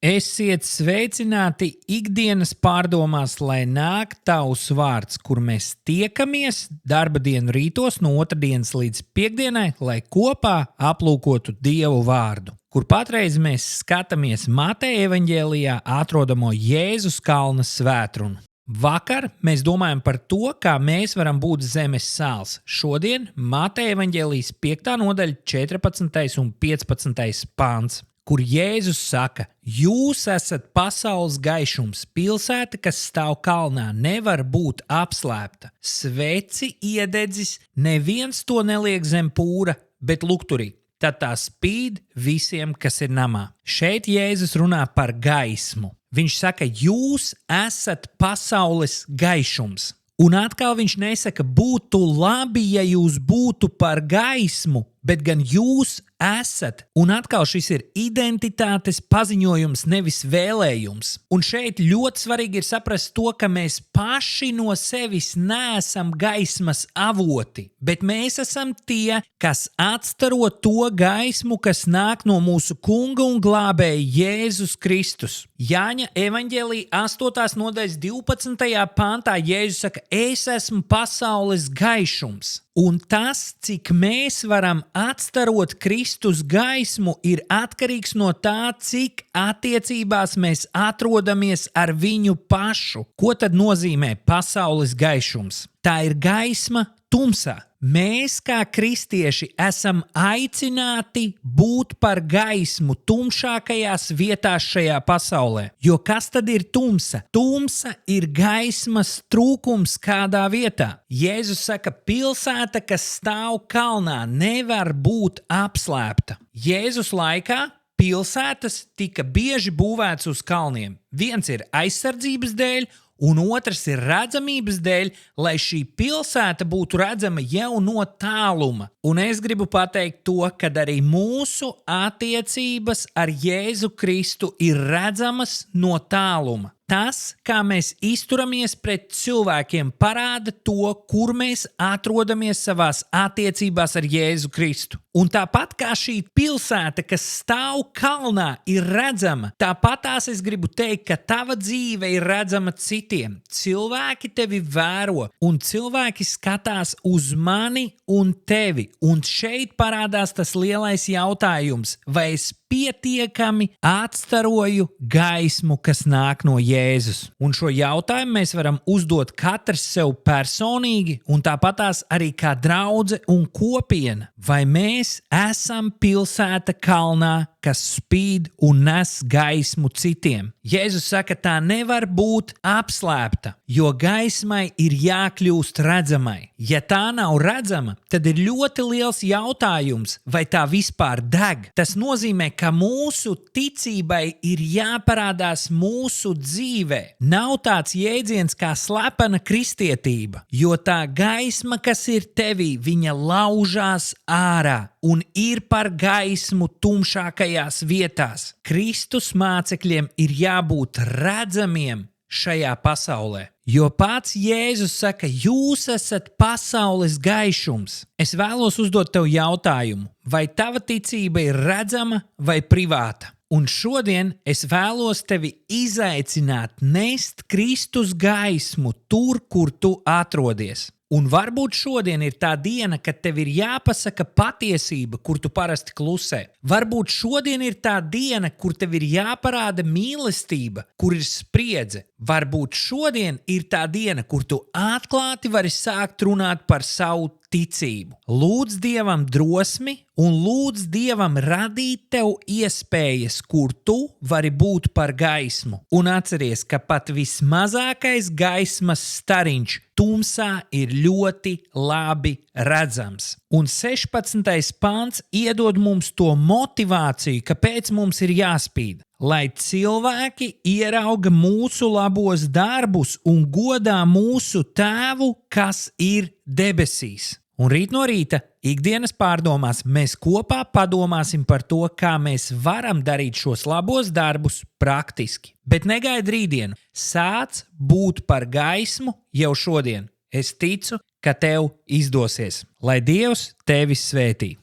Esiet sveicināti ikdienas pārdomās, lai nāk tavs vārds, kur mēs tiekamies darba dienu rītos no otrdienas līdz piekdienai, lai kopā aplūkotu Dievu vārdu, kur patreiz mēs skatāmies Mateja evaņģēlijā atrodamo Jēzus kalna svētrunu. Vakar mēs domājam par to, kā mēs varam būt zemes sāls. Šodien Mateja evaņģēlijas 5. nodaļa 14. un 15. pāns. Kur Jēzus saka, jūs esat pasaules gaišums, pilsēta, kas stāv kalnā, nevar būt apslēpta. Sveci iededzis, neviens to neliek zem pūra, bet lukturī. Tad tā spīd visiem, kas ir namā. Šeit Jēzus runā par gaismu. Viņš saka, jūs esat pasaules gaišums. Un atkal viņš nesaka, būtu labi, ja jūs būtu par gaismu, bet gan jūs esat. Un atkal šis ir identitātes paziņojums, nevis vēlējums. Un šeit ļoti svarīgi ir saprast to, ka mēs paši no sevis neesam gaismas avoti, bet mēs esam tie, kas atstaro to gaismu, kas nāk no mūsu kunga un glābēja Jēzus Kristus. Jāņa evaņģēlija 8. nodaļas 12. pāntā Jēzus saka, es esmu pasaules gaišums. Un tas, cik mēs varam atstarot Kristus gaismu, ir atkarīgs no tā, cik attiecībās mēs atrodamies ar viņu pašu. Ko tad nozīmē pasaules gaišums? Tā ir gaisma tumsā. Mēs, kā kristieši, esam aicināti būt par gaismu tumšākajās vietās šajā pasaulē. Jo kas tad ir tumsa? Tumsa ir gaismas trūkums kādā vietā. Jēzus saka, pilsēta, kas stāv kalnā, nevar būt apslēpta. Jēzus laikā pilsētas tika bieži būvētas uz kalniem. Viens ir aizsardzības dēļ, un otrs ir redzamības dēļ, lai šī pilsēta būtu redzama jau no tāluma. Un es gribu pateikt to, ka arī mūsu attiecības ar Jēzu Kristu ir redzamas no tāluma. Tas, kā mēs izturamies pret cilvēkiem, parāda to, kur mēs atrodamies savās attiecībās ar Jēzu Kristu. Un tāpat kā šī pilsēta, kas stāv kalnā, ir redzama, tāpatās es gribu teikt, ka tava dzīve ir redzama citiem. Cilvēki tevi vēro, un cilvēki skatās uz mani un tevi. Un šeit parādās tas lielais jautājums, vai es pietiekami atstaroju gaismu, kas nāk no Jēzus. Un šo jautājumu mēs varam uzdot katrs sev personīgi, un tāpatās arī kā draudze un kopiena. Vai mēs esam pilsēta kalnā, kas spīd un nes gaismu citiem? Jēzus saka, tā nevar būt apslēpta, jo gaismai ir jākļūst redzamai. Ja tā nav redzama, tad ir ļoti liels jautājums, vai tā vispār deg. Tas nozīmē, ka mūsu ticībai ir jāparādās mūsu dzīvē. Nav tāds jēdziens kā slepena kristietība, jo tā gaisma, kas ir tevī, viņa laužās ārā un ir par gaismu tumšākajās vietās. Kristus mācekļiem ir jābūt redzamiem šajā pasaulē. Jo pats Jēzus saka, jūs esat pasaules gaišums. Es vēlos uzdot tev jautājumu, vai tava ticība ir redzama vai privāta? Un šodien es vēlos tevi izaicināt nest Kristus gaismu tur, kur tu atrodies. Un varbūt šodien ir tā diena, kad tev ir jāpasaka patiesība, kur tu parasti klusē. Varbūt šodien ir tā diena, kur tev ir jāparāda mīlestība, kur ir spriedze. Varbūt šodien ir tā diena, kur tu atklāti vari sākt runāt par savu ticību. Lūdz Dievam drosmi un lūdz Dievam radīt tev iespējas, kur tu vari būt par gaismu. Un atceries, ka pat vismazākais gaismas stariņš tumsā ir ļoti labi redzams. Un 16. pāns iedod mums to motivāciju, kāpēc mums ir jāspīd. Lai cilvēki ierauga mūsu labos darbus un godā mūsu Tēvu, kas ir debesīs. Un rīt no rīta, ikdienas pārdomās, mēs kopā padomāsim par to, kā mēs varam darīt šos labos darbus praktiski. Bet negaidi rītdienu, sāc būt par gaismu jau šodien. Es ticu, ka tev izdosies. Lai Dievs tevi svētī.